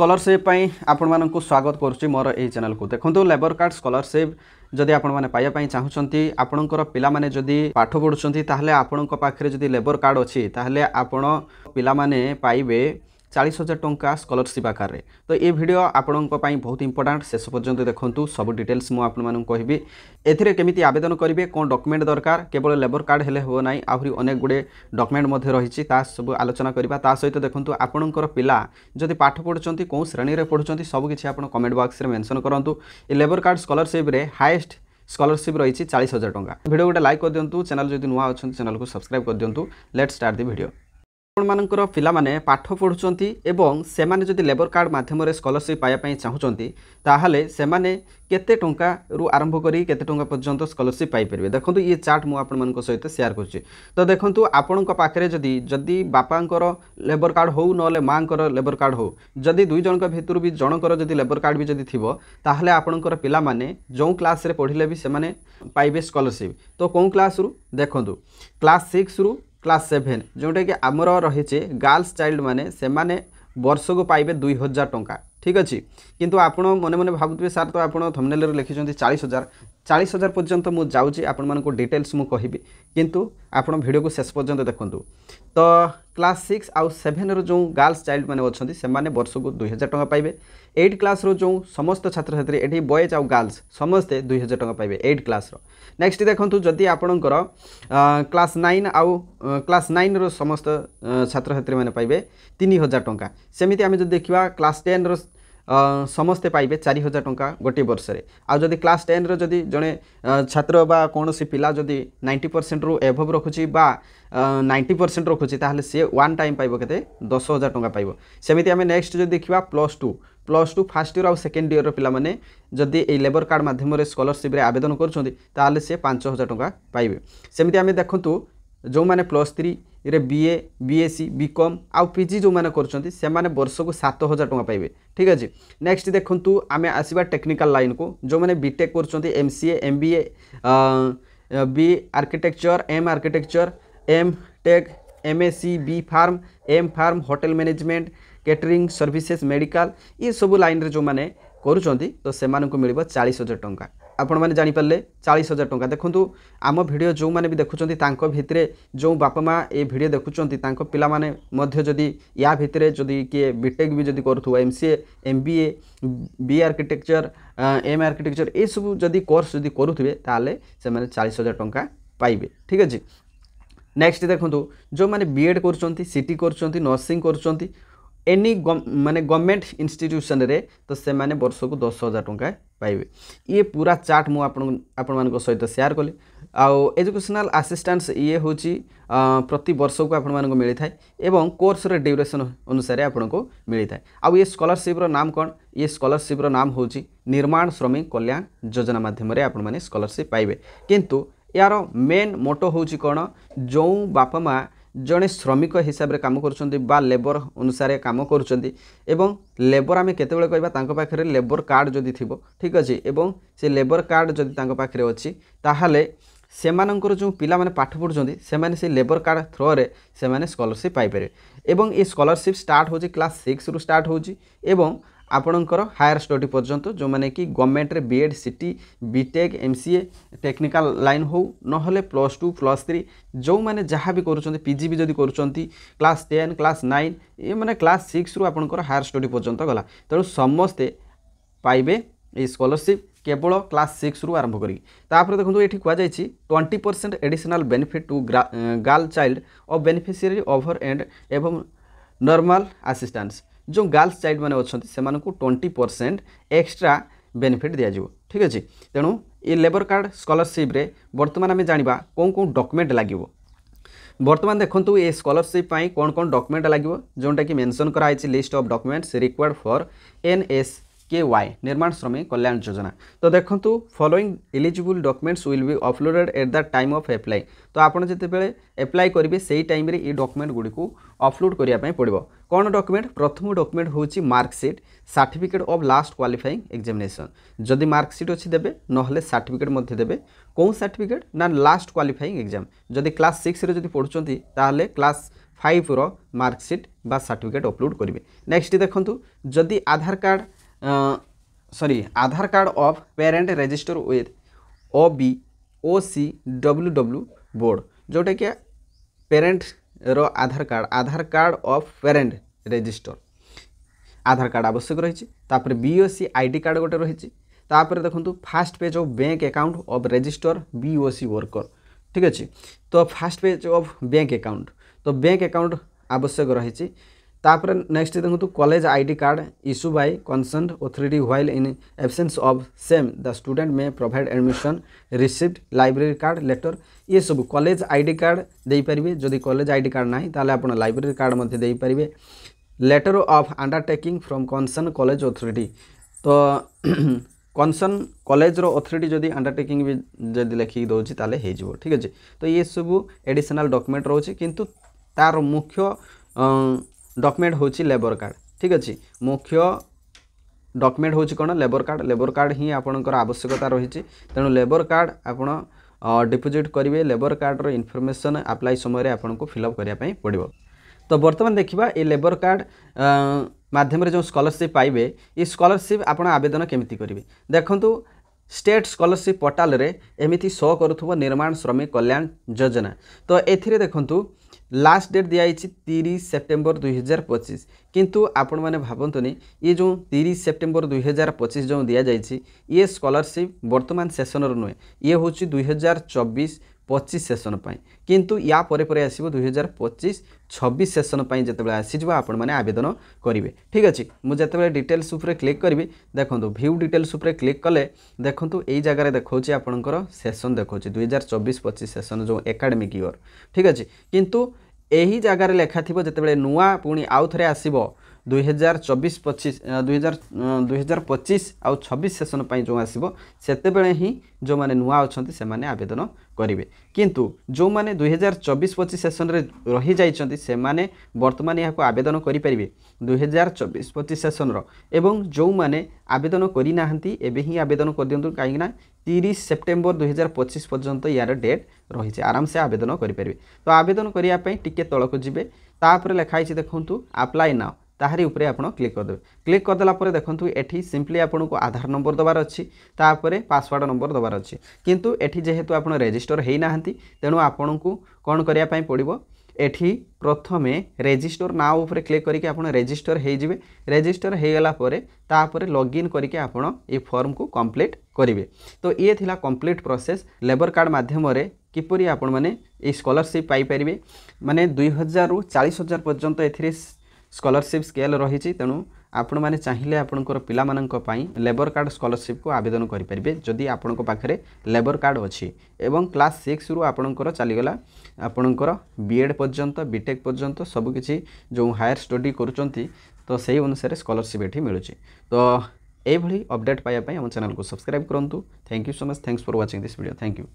Scholarship आपण मानक स्वागत करुच्ची मोर यही चैनल को देखो लेबर कार्ड स्कॉलरशिप जदि आपण मैंने पाइबा चाहूँगी आपणकर पिलामाने जदि पाठ पढ़ुंट ताहले आपण पाखे जदि लेबर कार्ड अच्छी ताहले आपण पिलामाने पाइबे 40,000 टंका स्कॉलरशिप आकार में। तो ये वीडियो आपण बहुत इंपोर्टेंट शेष पर्यंत देखूँ सब डिटेल्स मुझे कहबी एथिरे केमिति आवेदन करेंगे कौन डॉक्यूमेंट दरकार केवल लेबर कार्ड हेले हो ना आहरी अनेक गुड़े डॉक्यूमेंट रही सब आलोचना करवा ता सहित देखूँ आपणकर पिला जदि पाठ पढ़ुंट कौन श्रेणी में पढ़ुंट सबकि आप कमेंट बॉक्स में मेंशन करूँ। ये लेबर कार्ड स्कॉलरशिप रे हाईएस्ट स्कॉलरशिप रही 40,000 टंका। वीडियो गोटे लाइक कर दिंतु, चैनल जदि नुआ अच्छा चैनल को सब्सक्राइब कर दिंतु। Let's start the video. आपणकर पिलामाने पाठ पढ़ुंट एवं सेमाने जदि लेबर कार्ड माध्यम स्कॉलरशिप पाइबा चाहूँगी ताहले सेमाने केते टंका रु आरंभ करी केते टंका पर्यंत स्कॉलरशिप पाई परिबे। देखो ये चार्ट मु आपण मानक सहित शेयर करछि। तो देखो आपण पाखे जदि जदि बापांकर लेबर कार्ड हो नले मांकर लेबर कार्ड हो जदि दुई जनक भितर भी जनकर जदि लेबर कार्ड भी जदि थिबो ताहले आपणकर पिला माने जो क्लास रे पढ़िले भी सेमाने पाइबे स्कॉलरशिप। तो कौन क्लास रु देखो क्लास 6 रु क्लास 7 जोटा कि आमर रही गर्ल्स चाइल्ड माने सेमाने वर्ष को पाइबे 2,000 टंका। ठीक अच्छे किंतु आपण मने मने भावुवे सार तो आप थंबनेल रे लिखिछन्ती 40,000 पर्यंत मु जाउची आपण मानको डिटेल्स मु कहिबी किंतु आपण वीडियो को शेष पर्यंत देखंतु। तो क्लास 6 आउ 7 रो जो गर्ल्स चाइल्ड माने अछन्ती से माने वर्ष को 2,000 टंका पाइबे। 8 क्लास रो जो समस्त छात्र छात्री एठी बॉयज आउ गर्ल्स समस्ते 2,000 टंका पाइबे 8 क्लास रो। नेक्स्ट देखंतु जदि आपणकर क्लास 9 आउ क्लास 9 रो समस्त छात्र छात्री माने पाइबे 3,000 टंका। सेमिति आमे जदि देखिबा क्लास 10 रो समस्ते पाइबे 4,000 टंका गोटे वर्ष रे। आ जदि क्लास 10 रो जदि जने छात्र बा कोनोसी पिला जदि 90% रु एभव रखुची बा 90% रखुची ताहले से वन टाइम पाइबो केते 10,000 टंका पाइबो। सेमिति आमे नेक्स्ट जदि देखिबा प्लस 2 फर्स्ट ईयर और सेकेंड ईयर पिला माने जदि ए लेबर कार्ड माध्यम रे स्कॉलरशिप रे आवेदन करछन्ती ताहले से 5,000 टंका पाइबे। सेमिति आमे देखंतु जो माने प्लस 3 रे बीए बीएससी बीकॉम आउ पीजी जो माने करछन्ती से माने वर्ष को 7,000 टंका पाइबे। ठीक अछि नेक्स्ट देखंतु आमे आसीबा टेक्निकल लाइन को जो माने बीटेक करछन्ती MCA MBA B architecture M architecture M tech MSc B pharm M pharm hotel management catering services medical ये सब लाइन रे जो माने करूछन्ती तो से मानकु मिलिबो 40,000 टंका। आपण माने जानि पारले 40,000 टंका। देखंतु आम वीडियो जो माने भी देखुछन्ती तांको भितरे जो बापा माँ ए वीडियो देखुछन्ती तांको पिला माने मध्य जदि या भितरे जदि किए बीटेक भी जदि करूथुवा MCA MBA B architecture M architecture ए सब जदि कोर्स जदि करूथुबे ताले से माने 40,000 टंका पाइबे। ठीक अछि नेक्स्ट देखंतु जो माने बीएड करछन्ती सीटी करछन्ती नर्सिंग करछन्ती एनी माने गवर्नमेंट इंस्टीट्यूशन रे तो से माने वर्ष को 10,000 टंका पाइबे। ये पूरा चार्ट मु आपण मानक सहित शेयर कली। आउ एजुकेशनल असिस्टेंस ये होची प्रति वर्ष को आपण मानक मिली थाए एवं कोर्स रे ड्यूरेशन अनुसार आपण को मिली थाए। आउ ये स्कॉलरशिप रो नाम कोन ये स्कॉलरशिप रो नाम होची निर्माण श्रमिक कल्याण योजना माध्यम रे आपण माने स्कॉलरशिप पाइबे। किंतु यार मेन मोटो होची कोन जो बापा माँ जड़े श्रमिक हिसाब से कम कर लेबर अनुसार कम कर लेबर आम केतबेले कहबा तांको पाखरे लेबर कार्ड जदि थिबो। ठीक अछि एवं से लेबर कार्ड जदि तांको पाखरे अछि ताहाले सेमानंकर जो पिला माने पाठ पढ़ुछन्ती सेमाने से लेबर कार्ड थ्रो रे सेमाने स्कॉलरशिप पाई पारे। एवं ये स्कॉलरशिप स्टार्ट होची क्लास 6 रु स्टार्ट होची एवं आपणकर हायर स्टडी पर्यंत जो माने कि गवर्नमेंट रे बीएड सीटी बीटेक एमसीए टेक्निकल लाइन हो नहले प्लस 2 प्लस 3 जो माने जहाँ भी करूछन्ती पीजी भी जदि करूछन्ती क्लास 10 क्लास 9 ये माने क्लास 6 रु आपणकर हायर स्टडी पर्यंत गला। तेणु समस्ते पाइबे ये स्कॉलरशिप केवल क्लास 6 रु आरंभ करी। तापर देखंतु एठी कुआ जायछि 20% additional benefit to girl child of beneficiary over and एवं नॉर्मल असिस्टेंस जो गर्ल्स चाइल्ड माने अछंती सेमान को 20% एक्स्ट्रा बेनिफिट दिया जिवो। ठीक अछि तेणु ये लेबर कार्ड स्कॉलरशिप रे वर्तमान आमे जानिबा कोन कोन डॉक्यूमेंट लागिवो। वर्तमान देखंतु ये स्कॉलरशिप पाई कोन कोन डॉक्यूमेंट लागिवो जोंटा कि मेंशन करा आइछि list of documents required for NSKY Nirman Shramik Kalyan Yojana. तो देखंतु following eligible documents will be uploaded at the time of apply. तो आपण जते बेले अप्लाई करिवे सेही टाइम रे ये डॉक्यूमेंट गुडी को अपलोड करिया पई पड़िबो। कौन डॉक्यूमेंट प्रथम डॉक्यूमेंट होची marksheet certificate of last qualifying examination जदि मार्कशीट अच्छी देबे नहले सर्टिफिकेट मध्य देबे। कौन सर्टिफिकेट ना लास्ट क्वालिफाइंग एग्जाम जदि क्लास 6 रे जदि पढुचंती ताहले क्लास 5 रो मार्कशीट बा सर्टिफिकेट अपलोड करेंगे। नेक्स्ट देखंतु जदि Aadhaar card of parent register with OBOCWW board जोटा कि पेरेंट रो Aadhaar card of parent register Aadhaar card आवश्यक रही। BOC आईडी कार्ड गोटे रही। देखो fast page of bank account of register BOC worker. ठीक अच्छे तो first page of bank account तो बैंक अकाउंट आवश्यक रही। नेक्स्ट देखो college ID card issue by concern authority while in absence of same the student में provide admission receipt library card letter ये सब कॉलेज आईडी कार्ड दे पारिबे। जदि कॉलेज आईडी कार्ड नाही ताले आपण लाइब्रेरी कार्ड मध्ये दे पारिबे। Letter of undertaking from concern college authority तो कंसर्न कॉलेज रो अथॉरिटी जदि अंडरटेकिंग भी जदि लिखिक दौची ताले हे जिवो। ठीक अच्छे तो ये सब एडिशनल डॉक्यूमेंट रोचे किंतु तार मुख्य डॉक्यूमेंट होची लेबर कार्ड। ठीक अच्छे मुख्य डॉक्यूमेंट होची कोन लेबर कार्ड ही आपनकर आवश्यकता रही। तेणु लेबर कार्ड आपण डिपोजिट करेंगे। लेबर कार्ड रो इनफॉरमेशन अप्लाई समय आपको फिलअप करने पड़ो। तो बर्तमान देखा ये लेबर कार्ड माध्यम जो स्कॉलरशिप पाइबे ये स्कॉलरशिप आपण आवेदन केमिति करेंगे देखंतु स्टेट स्कॉलरशिप पोर्टल रे एमिति शो करुथबो निर्माण श्रमिक कल्याण योजना। तो एथिरे देखंतु लास्ट डेट दिया 30 सेप्टेम्बर 2025 किंतु आपण माने भाबंतुनी ये जो 30 सेप्टेम्बर 2025 जो दिया जाइछि ये स्कॉलरशिप वर्तमान सेशन रो नुहे ये होछि 2024-25 सेशन पाई किंतु या परे परे आसीबो 2025-26 सेशन पाई जेतेबेले आसीजबो आपण माने आवेदन करिवे। ठीक अछि मु जेतेबेले डिटेल्स ऊपर क्लिक करबी देखंतु व्यू डिटेल्स ऊपर क्लिक कले देखंतु एई जगह रे देखौछि आपनकर सेशन देखौछि 2024-25 सेशन जो एकेडमिक ईयर। ठीक अछि किंतु एही जगह रे लेखा थिबो जेतेबेले नुआ पुणी आउ थरे आसीबो 2024-25 आउ 26 सेशन पाई जो आसीबो सेतेबेले ही जो माने नुआ अछंती से माने आवेदन करिवे। किंतु जो माने 2024-25 सेशन रे रही जाइछंती से माने वर्तमान या को आवेदन करि परिबे 2024-25 सेशन रो एवं जो माने आवेदन करि नाहंती एबे ही आवेदन कर दियंतु काहे ना 30 सेप्टेम्बर 2025 पर्यंत यार डेट रही आराम से आवेदन करें। तो आवेदन करने टिके तलक जीवे तापर लिखाई देखु अप्लाई नाउ ताहारी उपरे आपण क्लिक करदे। क्लिक करदेला परे देखंतु एठी सिंपली आपन को आधार नंबर दबार अछि तापरे पासवर्ड नंबर दबार अछि किंतु एठी जेहेतु आपण रजिस्टर हेई नाहंती तेणु आपन को कोन करिया पई पड़िबो एठी प्रथमे रजिस्टर नाउ उपरे क्लिक करके आपण रजिस्टर हेई जिवे। रजिस्टर हेई गला परे तापरे लॉगिन करके आपण ए फॉर्म को कंप्लीट करिवे। तो ये थिला कंप्लीट प्रोसेस लेबर कार्ड माध्यम रे किपरि आपण माने ए स्कॉलरशिप पाई परिवे माने 2000 रु 40000 पर्यंत एथिरे स्कॉलरशिप स्केल रही। तेणु आपण मैंने चाहिए आपंकर पिला लेबर कार्ड स्कॉलरशिप को आवेदन करेंगे जदि आपण पाखे लेबर कार्ड अच्छी एवं क्लास 6 रु आपणकर चलीगला आपणकर बीएड पर्यंत बीटेक पर्यंत सबकि जो हायर स्टडी करुँच तो सही अनुसार स्कॉलरशिप ये मिलूँ। तो यही अपडेट पाइबापी आम चैनल को सब्सक्राइब करूँ। Thank you so much. Thanks for watching this video. Thank you.